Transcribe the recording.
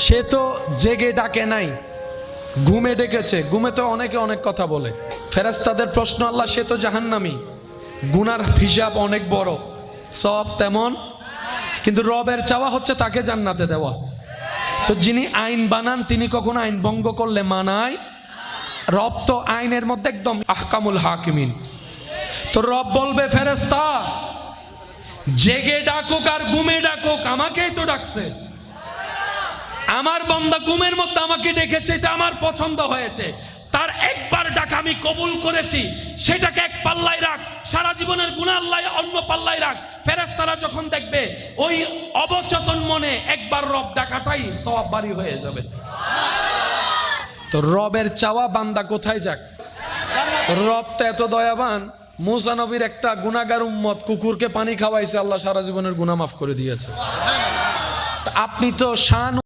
সে তো জেগে ডাকে নাই, ঘুমে ডেকেছে। ঘুমে তো অনেকে অনেক কথা বলে। ফেরেশতাদের প্রশ্ন, আল্লাহ সে তো জাহান্নামী, গুনার হিসাব অনেক বড়, সব তেমন, কিন্তু রবের চাওয়া হচ্ছে তাকে জান্নাতে দেওয়া। তো যিনি আইন বানান তিনি কখনো আইন ভঙ্গ করলে মানায়? রব তো আইনের মধ্যে একদম আহকামুল হাকিমিন। তো রব বলবে ফেরেশতা জেগে ডাকুক আর ঘুমে ডাকুক, আমাকেই তো ডাকছে। আমার বান্দা ঘুমের মধ্যে আমাকে ডেকেছে, এটা আমার পছন্দ হয়েছে, তার একবার ডাক আমি কবুল করেছি, সেটাকে এক পাল্লায় রাখ, সারা জীবনের গুনাহ আল্লাহ অন্য পাল্লায় রাখ। ফেরেশতারা যখন দেখবে ওই অবচেতন মনে একবার রব ডাকাটাই সওয়াব বাড়ি হয়ে যাবে। তো রবের চাওয়া বান্দা কোথায় যাক? রব তো এত দয়াবান, মুসা নবীর একটা গুনাহগার উম্মত কুকুরকে পানি খাওয়াইছে, আল্লাহ সারা জীবনের গুনাহ মাফ করে দিয়েছে। আপনি তো শান